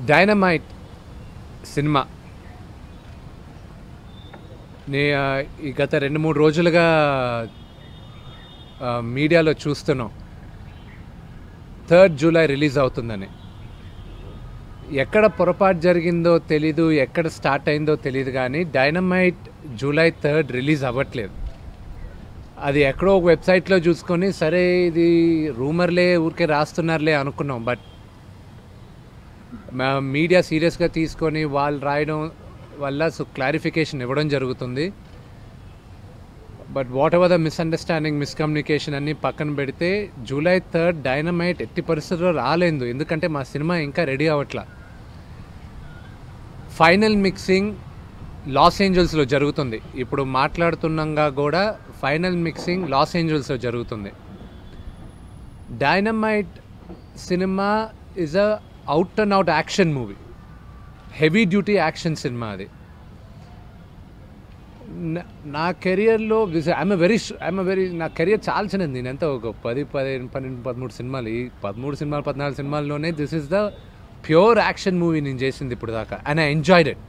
Dynamite cinema ఈ గత 2-3 రోజులుగా మీడియాలో చూస్తున్నాం 3rd జూలై రిలీజ్ అవుతుందని. ఎక్కడ పొరపాటు జరిగిందో తెలీదు, ఎక్కడ స్టార్ట్ అయిందో తెలియదు, కానీ డైనమైట్ జూలై 3rd రిలీజ్ అవ్వట్లేదు. అది ఎక్కడో ఒక వెబ్సైట్లో చూసుకొని సరే ఇది రూమర్లే ఊరికే రాస్తున్నారులే అనుకున్నాం. బట్ మీడియా సీరియస్గా తీసుకొని వాళ్ళు రాయడం వల్ల క్లారిఫికేషన్ ఇవ్వడం జరుగుతుంది. But what ever the misunderstanding, miscommunication అన్నీ పక్కన పెడితే జూలై 3rd డైనమైట్ ఎట్టి పరిస్థితుల్లో రాలేదు. ఎందుకంటే మా సినిమా ఇంకా రెడీ అవ్వట్లా. ఫైనల్ మిక్సింగ్ లాస్ ఏంజల్స్లో జరుగుతుంది. ఇప్పుడు మాట్లాడుతున్నాగా కూడా ఫైనల్ మిక్సింగ్ లాస్ ఏంజల్స్లో జరుగుతుంది. Dynamite cinema is a out and out action movie, heavy duty action cinema. అది నా కెరియర్లో ఐఎమ్ వెరీ నా కెరియర్ చాలా చిన్నది. నేను ఎంత ఒక 10, 12, 12, 13 సినిమాలు, ఈ 13 సినిమాలు 14 సినిమాల్లోనే this is the pure action movie నేను చేసింది ఇప్పుడు దాకా. And I enjoyed it.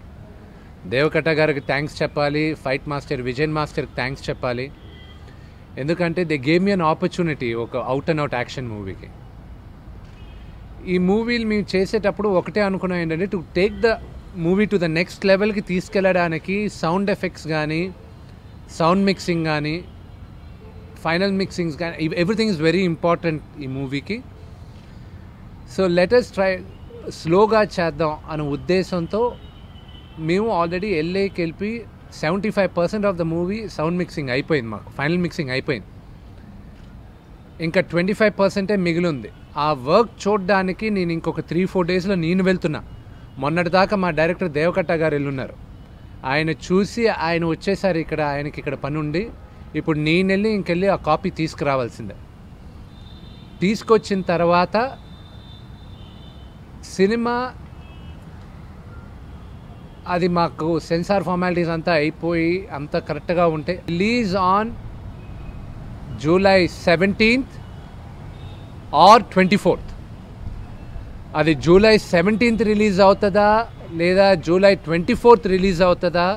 Deva Katta గారికి థ్యాంక్స్ చెప్పాలి, ఫైట్ మాస్టర్ విజయన్ మాస్టర్కి థ్యాంక్స్ చెప్పాలి. ఎందుకంటే they gave me an opportunity ఒక అవుట్ అండ్ అవుట్ యాక్షన్ మూవీకి. ఈ మూవీలు మేము చేసేటప్పుడు ఒకటే అనుకున్నాం ఏంటంటే to take the movie to the next లెవెల్కి తీసుకెళ్ళడానికి సౌండ్ ఎఫెక్ట్స్ కానీ, సౌండ్ మిక్సింగ్ కానీ, ఫైనల్ మిక్సింగ్స్ కానీ, ఎవ్రీథింగ్ ఈజ్ వెరీ ఇంపార్టెంట్ ఈ మూవీకి. సో లెట్ us ట్రై స్లోగా చేద్దాం అనే ఉద్దేశంతో మేము ఆల్రెడీ LAకి వెళ్ళి 75% of the movie sound mixing అయిపోయింది. మాకు ఫైనల్ మిక్సింగ్ అయిపోయింది. ఇంకా 25% మిగిలి ఉంది. ఆ వర్క్ చూడడానికి నేను ఇంకొక 3-4 డేస్లో నేను వెళ్తున్నా. మొన్నటిదాకా మా డైరెక్టర్ దేవకట్ట గారు వెళ్ళున్నారు. ఆయన చూసి ఆయన వచ్చేసారి ఇక్కడ, ఆయనకి ఇక్కడ పని ఉండి ఇప్పుడు నేను వెళ్ళి ఇంకెళ్ళి ఆ కాపీ తీసుకురావాల్సిందే. తీసుకొచ్చిన తర్వాత సినిమా అది మాకు సెన్సార్ ఫార్మాలిటీస్ అంతా అయిపోయి అంత కరెక్ట్గా ఉంటే release on July 17th are 24th. అది జూలై 17th రిలీజ్ అవుతుందా లేదా జూలై 24th రిలీజ్ అవుతుందా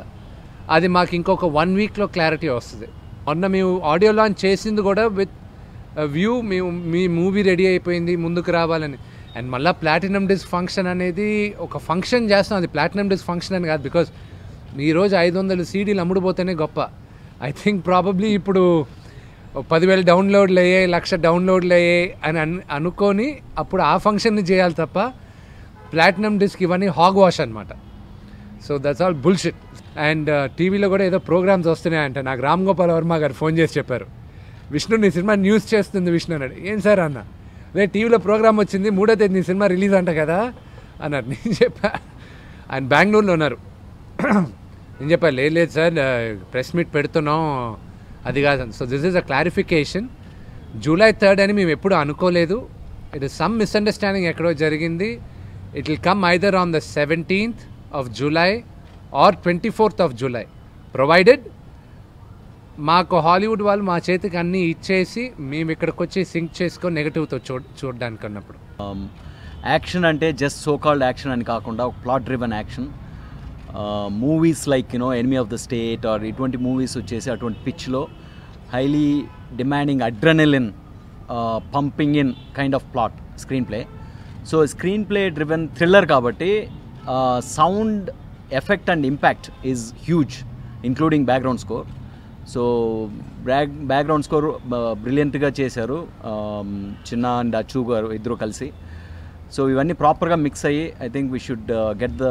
అది మాకు ఇంకొక 1 వీక్లో క్లారిటీ వస్తుంది. మొన్న మేము ఆడియో లాంచ్ చేసింది కూడా విత్ వ్యూ మేము మీ మూవీ రెడీ అయిపోయింది ముందుకు రావాలని. అండ్ మళ్ళీ ప్లాటినం డిస్క్ ఫంక్షన్ అనేది ఒక ఫంక్షన్ చేస్తాం. అది ప్లాటినం డిస్క్ ఫంక్షన్ అని కాదు, బికాజ్ ఈరోజు 500 CDలు అమ్ముడుపోతేనే గొప్ప. ఐ థింక్ ప్రాబబ్లీ ఇప్పుడు 10,000 డౌన్లోడ్లు అయ్యాయి, 1,00,000 డౌన్లోడ్లు అయ్యాయి అని అనుకొని అప్పుడు ఆ ఫంక్షన్ని చేయాలి తప్ప ప్లాటినం డిస్క్ ఇవన్నీ హాగ్ వాష్ అనమాట. So that's all bullshit. And టీవీలో కూడా ఏదో ప్రోగ్రామ్స్ వస్తున్నాయంట. నాకు రామ్ గోపాల్ వర్మ గారు ఫోన్ చేసి చెప్పారు, విష్ణు నీ సినిమా న్యూస్ చేస్తుంది విష్ణు అన్నాడు. ఏం సార్ అన్న, అదే టీవీలో ప్రోగ్రామ్ వచ్చింది 3వ తేదీ నీ సినిమా రిలీజ్ అంట కదా అన్నారు. నేను చెప్పా, ఆయన బెంగళూరులో ఉన్నారు. నేను చెప్పా లేదు సార్ ప్రెస్ మీట్ పెడుతున్నాం అది కాదు. So this is a clarification. July 3rd అని మేము ఎప్పుడు అనుకోలేదు. ఇట్ ఈస్ సమ్ మిస్అండర్స్టాండింగ్ ఎక్కడో జరిగింది. It will come either on the 17th of July or 24th of July, provided మాకు హాలీవుడ్ వాళ్ళు మా చేతికి అన్నీ ఇచ్చేసి మేము ఇక్కడికి వచ్చి సింక్ చేసుకొని నెగటివ్తో చూడడానికి అన్నప్పుడు. యాక్షన్ అంటే జస్ట్ సో కాల్డ్ యాక్షన్ అని కాకుండా ఒక plot driven action. Movies like enemy of the state or ఇటువంటి మూవీస్ వచ్చేసి అటువంటి పిచ్లో highly demanding adrenaline pumping in kind of plot screenplay. So screenplay driven thriller కాబట్టి sound effect and impact is huge, including background score. So background score బ్రిలియంట్గా చేశారు చిన్న and అచ్చు గారు ఇద్దరు కలిసి. సో ఇవన్నీ ప్రాపర్గా మిక్స్ అయ్యి I think we should get the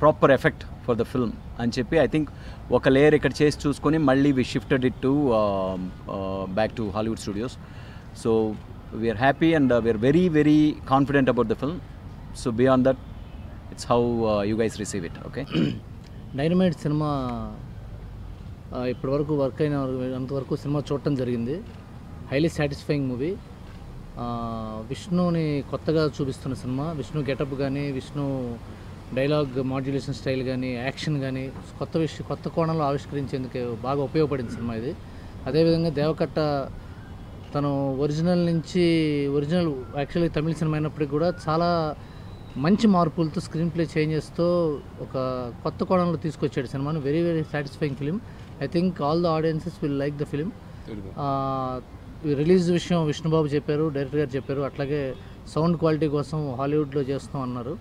proper effect for the film అని చెప్పి ఐ థింక్ ఒక లేయర్ ఇక్కడ చేసి చూసుకొని మళ్ళీ we shifted it to back to Hollywood studios. So we are happy and we are very very confident about the film. So beyond that it's how you guys receive it. Okay, dynamite సినిమా ఇప్పటివరకు work అయిన అంతవరకు సినిమా చూడటం జరిగింది. Highly satisfying movie. విష్ణుని కొత్తగా చూపిస్తున్న సినిమా. విష్ణు గెటప్ కానీ, విష్ణు డైలాగ్ మాడ్యులేషన్ స్టైల్ కానీ, యాక్షన్ కానీ కొత్త కోణంలో ఆవిష్కరించేందుకు బాగా ఉపయోగపడింది సినిమా ఇది. అదేవిధంగా దేవకట్ట తను ఒరిజినల్ యాక్చువల్లీ తమిళ సినిమా అయినప్పటికీ కూడా చాలా మంచి మార్పులతో స్క్రీన్ ప్లే చేంజెస్తో ఒక కొత్త కోణంలో తీసుకొచ్చాడు సినిమాను. Very very satisfying film. I think all the audiences will like the film. Release విషయం విష్ణుబాబు చెప్పారు, డైరెక్టర్ గారు చెప్పారు. అట్లాగే సౌండ్ క్వాలిటీ కోసం హాలీవుడ్లో చేస్తాం అన్నారు.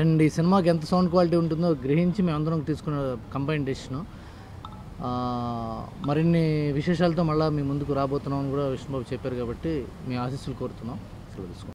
అండ్ ఈ సినిమాకి ఎంత సౌండ్ క్వాలిటీ ఉంటుందో గ్రహించి మేమందరం తీసుకున్న కంబైన్ డెసిషను. మరిన్ని విశేషాలతో మళ్ళీ మీ ముందుకు రాబోతున్నాం కూడా విష్ణుబాబు చెప్పారు కాబట్టి మీ ఆశీస్సులు కోరుతున్నాం. సెలవు తీసుకుంటాం.